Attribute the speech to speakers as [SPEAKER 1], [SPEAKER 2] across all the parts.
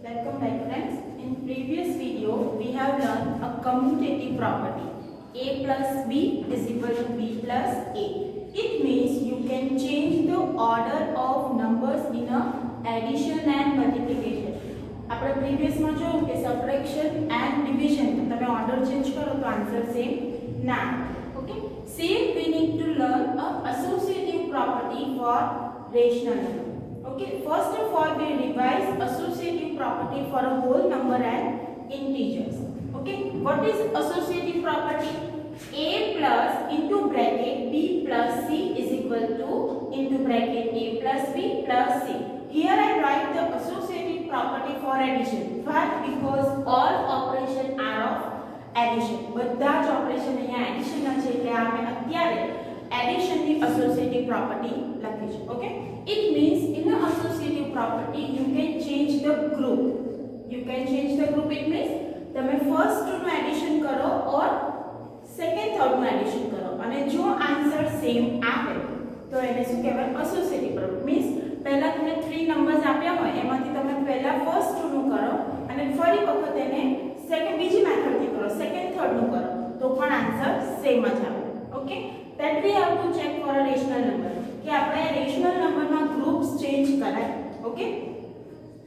[SPEAKER 1] Welcome back friends. In previous video we have learned a commutative property a plus b is equal to b plus a. It means you can change the order of numbers in a addition and multiplication. આપણે previous માં જોયું કે subtraction and division તો તમે order change કરો તો answer same ના. Okay, same we need to learn a associative property for rational number. Okay, first of all we revise associative property for a whole number and integers. Okay, what is associative property? A plus into bracket b plus c is equal to into bracket a plus b plus c. Here I write the associative property for addition. Why? Because all operation are of addition. બધા જ operation અહીંયા addition ના છે એટલે આપણે અત્યારે addition ની associative property લખીશું. Okay, it means in the associative property you can change the group. You can change the group. It means તમે first નું addition કરો or second third નું addition કરો અને જો આન્સર સેમ આવે તો એને શું કહેવાય associative property. means પહેલા તમને 3 નંબર્સ આપ્યા હોય એમાંથી તમે પહેલા ફર્સ્ટ નું કરો અને ફરી વખત એને સેકન્ડ બીજી મેથડથી કરો સેકન્ડ થર્ડ નું કરો તો પણ આન્સર સેમ જ આવે. Okay, that we have to check for a rational number કે આપણે રેશનલ નંબરમાં ગ્રુપ્સ ચેન્જ કરાય. Okay,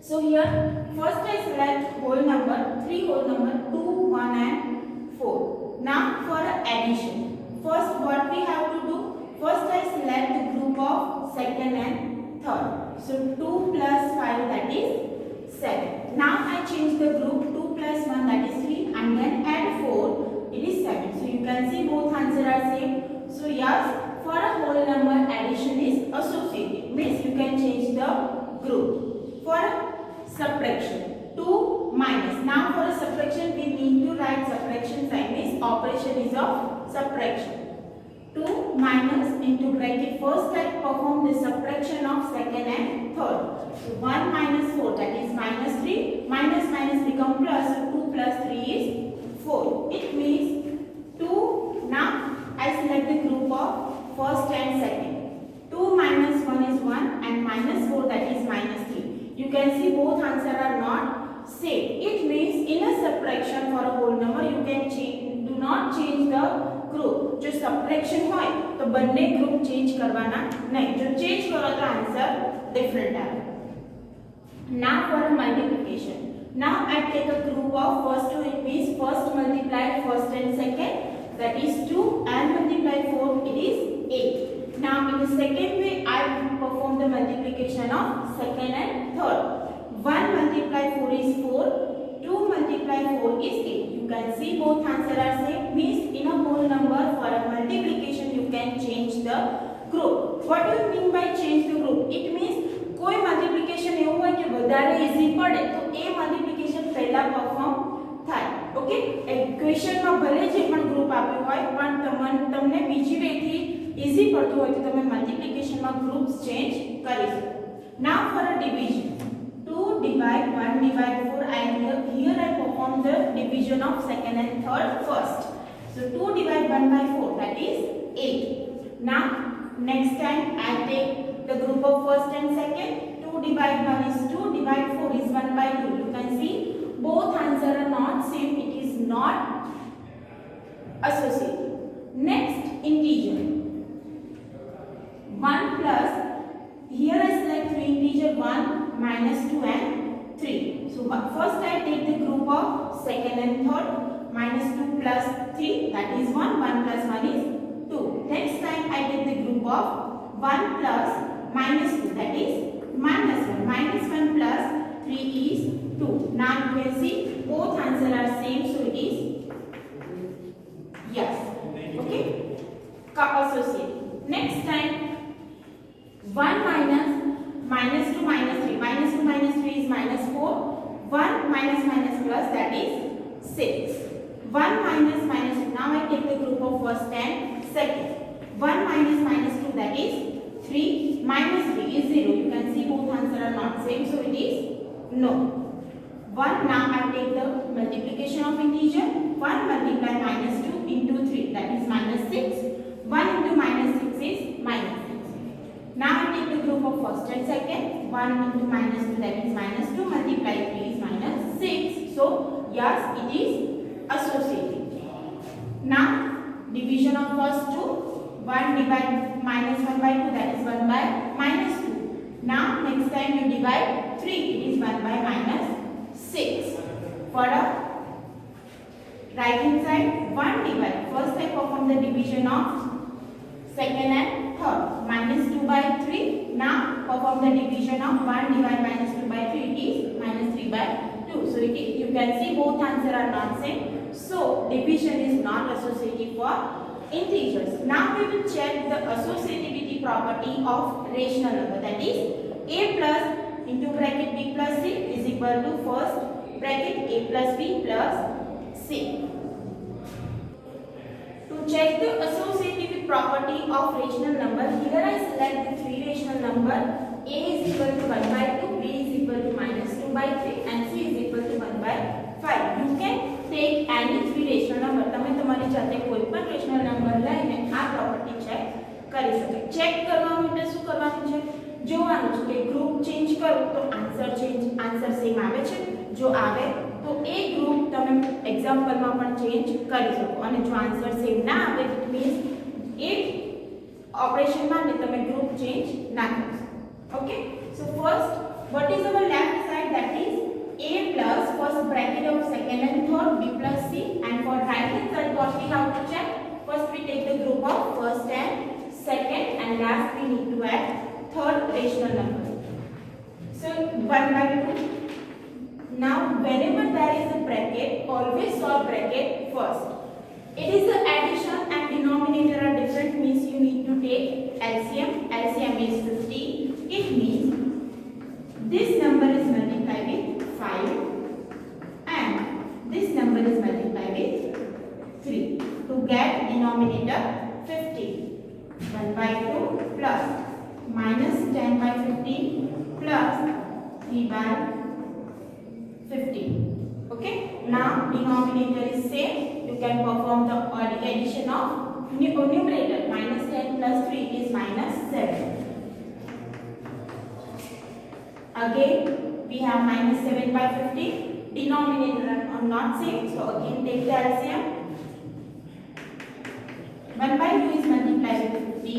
[SPEAKER 1] so here first I select whole number 3 whole number 2 1 and 4. Now for addition, first what we have to do, first I select the group of second and third. So 2 plus 5 that is 7. Now I change the group 2 plus 1 that is 3 and then add 4 it is 7. So you can see both answers are same. So yes, for a whole number addition is associative, means you can change the group. For subtraction 2 minus, now for a subtraction we need to write subtraction sign, means operation is of subtraction. 2 minus into bracket first I perform the subtraction of second and third. So 1 minus 4 that is minus 3, minus minus become plus, so 2 plus 3 is 4. It means 2, now I select the group of first and second. 2 minus 1 is 1 and minus 4 that is minus 3. You can see both answers are not same. It means in a subtraction for a whole number you can change, do not change the group. जो subtraction હોય તો બંને group change કરવાના નહીં. જો change કરો તો answer different આવે. Now for a multiplication. Now I take a group of first two. It means first multiply first and second, that is 2 and multiply 4 it is 8. Now in the second way I perform the multiplication of second and third. 1 multiply 4 is 4, 2 multiply 4 is 8. You can see both answers are same, means in a whole number for a multiplication you can change the group. What do you mean by change the group? It means કોઈ multiplication એવું હોય કે વધારે easy પડે તો એ multiplication પહેલા perform થાય. Okay, ઇક્વેશનમાં ભલે જે પણ ગ્રુપ આપ્યું હોય પણ તમને બીજી વેથી ઈઝી પડતું હોય તો તમે મલ્ટીપ્લિકેશનમાં ગ્રુપ્સ ચેન્જ કરી શકો. નાઉ for a division 2 divide 1 divide 4. Here I perform the division of second and third first. So 2 divide 1 by 4 that is 8. Now next time I take the group of first and second. 2 divide 1 is 2, divide 4 is 1 by 2. You can see both answers are not same, it is not associative. Next, integer 1 plus, here I select 3 integer 1 minus 2 and 3. So first I take the group of second and third. Minus 2 plus 3 that is 1, 1 plus 1 is 2. Next time I take the group of 1 plus minus 2 that is minus 1. Minus 1 plus 3 is 2. Now you can see both answers are same, so it is yes. Okay, associate. Next time 1 minus minus 2 minus 3. Minus 2 minus 3 is minus 4. 1 minus minus plus that is 6. 1 minus minus 2. Now I take the group of first and second. 1 minus minus 2 that is 3. Minus 3 is 0. You can see both answers are not same, so it is no. 1. Now I take the multiplication of integer. 1 multiply minus 2 into 3 that is minus 6. 1 into minus 6 is minus 6. Now I take the group of first and second. 1 into minus 2, that is minus 2, multiply 3 is minus 6. So yes, it is associative. Now division of first two, 1 divide minus 1 by 2, that is 1 by minus 2. Now next time you divide 3, it is 1 by minus 6. For a right hand side, 1 divide, first I perform the division of second and third, minus 2 by 3. Now perform the division of 1 divide minus 2 by 3, it is minus 3 by 2. So it is, you can see both answers are not same. So division is not associative for integers. Now we will check the associativity property of rational number, that is a plus into bracket b plus c is equal to first bracket a plus b plus c. To check the associative property of rational number, here I select the three rational number. A is equal to 1 by 2, b is equal to minus 2 by 3 and c is equal to 1 by 5. You can take any three rational number. તમે તમારી જાતે કોઈ પણ rational number લઈને આ property check કરી શકો. check કરવા માટે શું કરવાનું છે? જોવાનું છે કે ગ્રુપ ચેન્જ કરું તો આન્સર સેમ આવે છે. જો આવે તો એ ગ્રુપ તમે એક્ઝામ્પલમાં પણ ચેન્જ કરી શકો અને જો આન્સર સેમ ના આવે ઇટ મીન્સ એ ઓપરેશન માટે તમે ગ્રુપ ચેન્જ ના કરી શકો. Okay, so first what is our left side, that is a plus first bracket of second and third b plus c, and for right hand side what we have to check, first we take the group of first and second and last we need to add third rational number. So 1 by 2. Now whenever there is a bracket, always solve bracket first. It is the addition and denominator are different, means you need to take LCM. LCM is 50. It means this number is multiplied with 5 and this number is multiplied with 3 to get denominator 50. 1 by 2 plus minus 10 by 15 plus 3 by 15. Okay, now denominator is same. You can perform the addition of numerator. Minus 10 plus 3 is minus 7. Again we have minus 7 by 15. Denominator are not same, so again take the LCM. 1 by 2 is multiplied with 15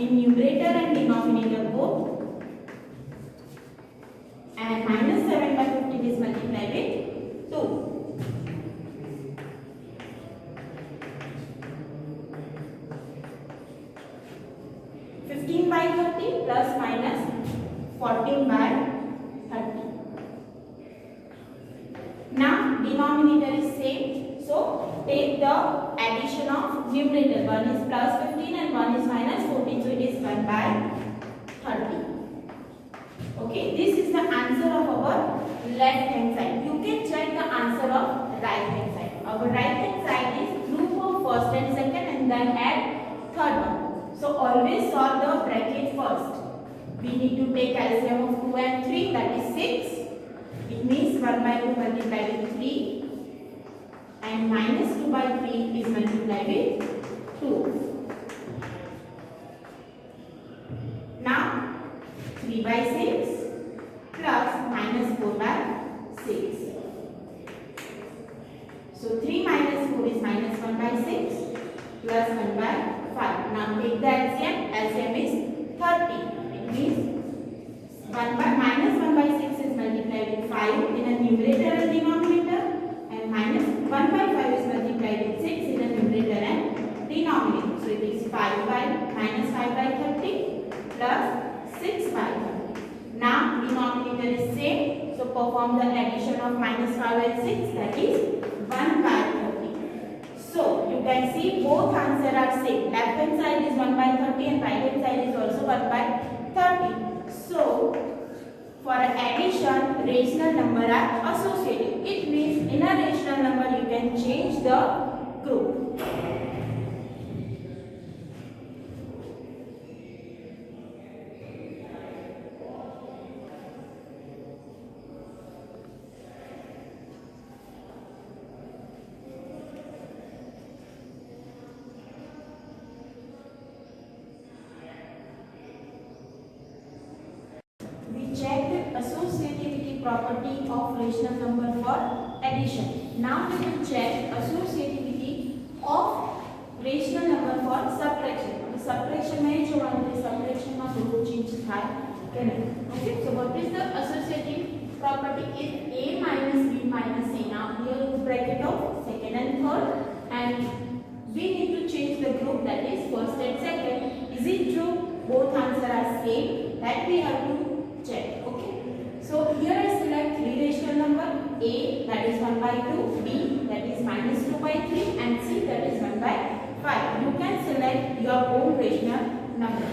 [SPEAKER 1] in numerator and denominator both, and minus 7 by 15 is multiplied with 2. By 30 plus minus 14 by 30. Now denominator is same, so take the addition of numerator. 1 is plus 15 and 1 is minus 14, so it is 1 by 30. Okay, this is the answer of our left hand side. You can check the answer of right hand side. Our right hand side is group of first and second and then add third one. So always solve the bracket first. We need to take LCM of 2 and 3, that is 6. It means 1 by 2 multiplied with 3 and minus 2 by 3 is multiplied with 2. Now 3 by 6 plus minus 4 by 6. So 3 minus 4 is minus 1 by 6 plus 1 by 5. Now take the LCM. LCM is 30. It means 1 by minus 1 by 6 is multiplied with 5 in a numerator and denominator, and minus 1 by 5 is multiplied with 6 in a numerator and denominator. So it is 5 by minus 5 by 30 plus 6 by 30. Now denominator is same, so perform the addition of minus 5 and 6, that is 1 by 30. So you can see both answers are same. Left hand side is 1 by 30 and right hand side is also 1 by 30. So for addition, rational number are associative. It means in a rational number you can change the group. associative property of rational number for addition. Now we will check associativity of rational number for subtraction. Subtraction में जो हमारे subtraction में दो चीज था क्या नहीं? Okay. So what is the associative property? If a minus b minus c. Now here is bracket of second and third, and we need to change the group, that is first and second. Is it true? Both answers are same. That we have to check. Okay. So here I select three rational number: a, that is 1 by 2, b, that is minus 2 by 3, and c, that is 1 by 5. You can select your own rational number.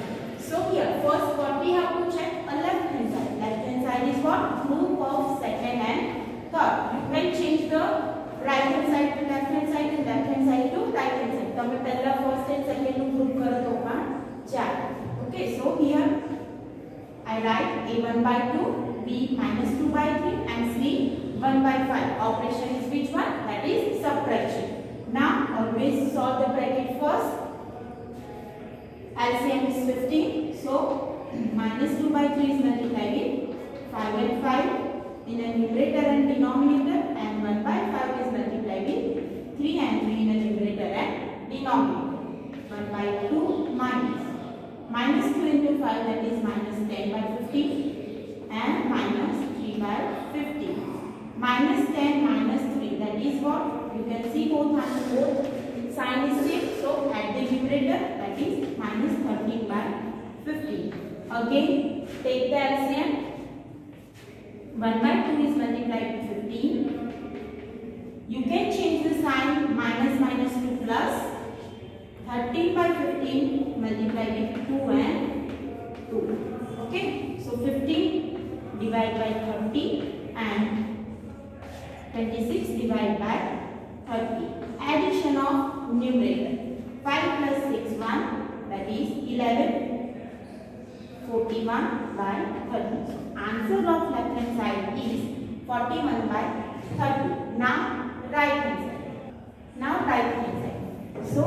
[SPEAKER 1] So here first what we have to check, a left hand side. Left hand side is what? Group of second and third. You can change the right hand side to left hand side and left hand side to right hand side. तो हमें पहला first and second નું group करो तो પણ ચાલે. Okay, so here I write a 1 by 2, b minus 2 by 3, and c 1 by 5. Operation is which one? That is subtraction. Now always solve the bracket first. LCM is 15. So minus 2 by 3 is multiplied with 5 and 5 in a numerator and denominator, and 1 by 5 is multiplied with 3 and 3 in a numerator and denominator. 1 by 2 minus 2 into 5, that is minus 10 by 15, and minus 3 by 15. Minus 10 minus 3, that is what? You can see both sign is same. So at the numerator, that is minus 13 by 15. Again take the LCM. 1 by 2 is multiplied with 15. You can change the sign, minus to plus. 13 by 15 multiplied with 2 and 2. Okay, so 15 divided by 30 and 26 divided by 30. Addition of numerator. 5 plus 6, 1, that is 11. 41 by 30. So answer of left hand side is 41 by 30. Now right hand side. So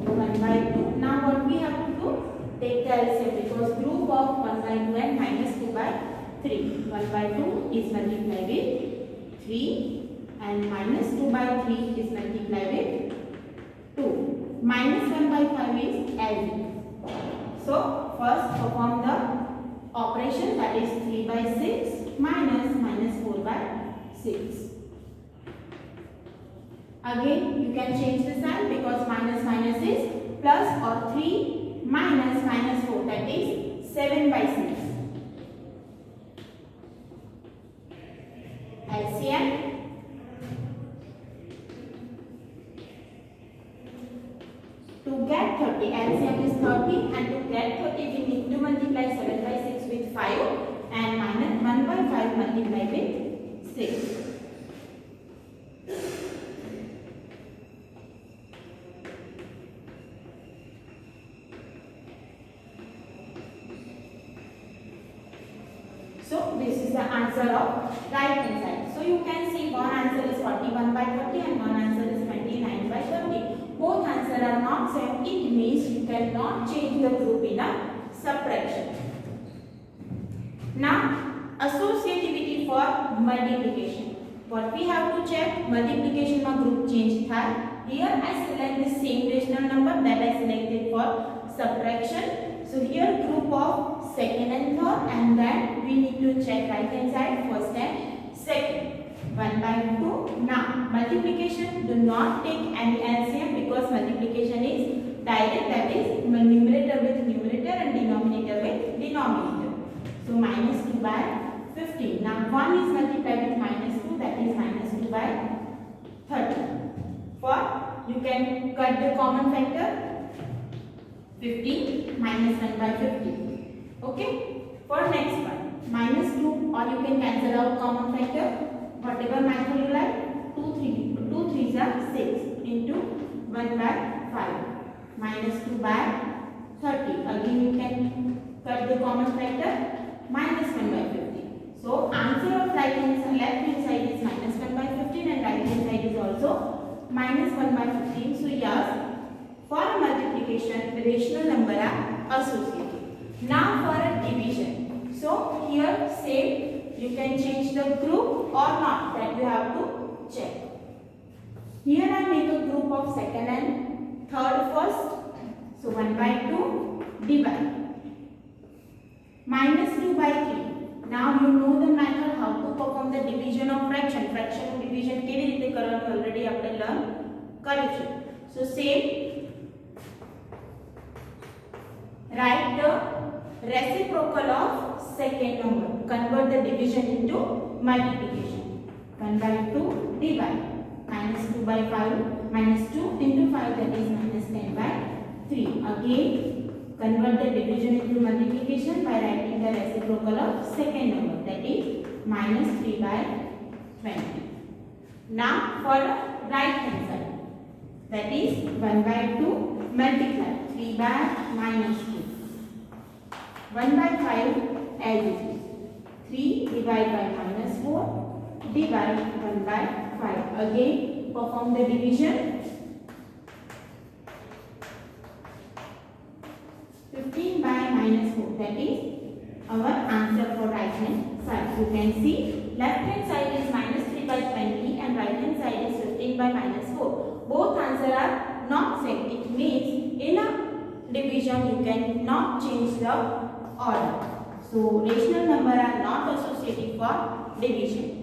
[SPEAKER 1] 1 by 2. Now what we have to do? Take the LCM, because group of 1 by 2 and minus 2 by 3. 1 by 2 is multiplied with 3, and minus 2 by 3 is multiplied with 2. Minus 1 by 5 is LCM. So first perform the operation, that is 3 by 6 minus 4 by 6. Again you can change the sign, because minus is plus, or 3 minus 4, that is 7 by 6. LCM. To get 30, LCM is 30, and to get 30 we need to multiply 7 by 6 with 5, and minus 1 by 5 multiply with 6. So this is the answer of right hand side. So you can see one answer is 41 by 30 and one answer is 29 by 30. Both answers are not same. It means you cannot change the group in a subtraction. Now associativity for multiplication. What we have to check? Multiplication ma group change tha. Here I select the same rational number that I selected for subtraction. So here group of second and third, and then we need to check right hand side, first and second. 1 by 2. Now multiplication, do not take any LCM, because multiplication is direct, that is numerator with numerator and denominator with denominator. So minus 2 by 15. Now 1 is multiplied with minus 2, that is minus 2 by 30. For you can cut the common factor, 15 minus 1 by 15. Okay. For next one, minus 2, or you can cancel out common factor. Whatever method you like, 2 3s are 6 into 1 by 5 minus 2 by 30. Again you can cut the common factor, minus 1 by 15. So answer of right hand side, left hand side is minus 1 by 15, and right hand side is also minus 1 by 15. So yes, for a multiplication, the rational number are associative. Now for a division. So here same, You can change the group or not, that you have to check. Here I make a group of second and third first. So 1 by 2 divide. Minus 2 by 3. Now you know the method how to perform the division of fraction. Fraction division કેવી રીતે કરવાનું already આપણે learn કર્યું છે. So same. Write the reciprocal of second number. Convert the division into multiplication. 1 by 2 divide. Minus 2 by 5. Minus 2 into 5, that is minus 10 by 3. Again, convert the division into multiplication by writing the reciprocal of second number, that is minus 3 by 20. Now for right hand side, that is 1 by 2 multiply 3 by minus 2. 1 by 5 as it is. 3 divide by minus 4 divide 1 by 5. Again perform the division. 15 by minus 4, that is our answer for right hand side. You can see left hand side is minus 3 by 20 and right hand side is 15 by minus 4. Both answers are not same. It means in a division you cannot change the order. So rational numbers are not associated for division.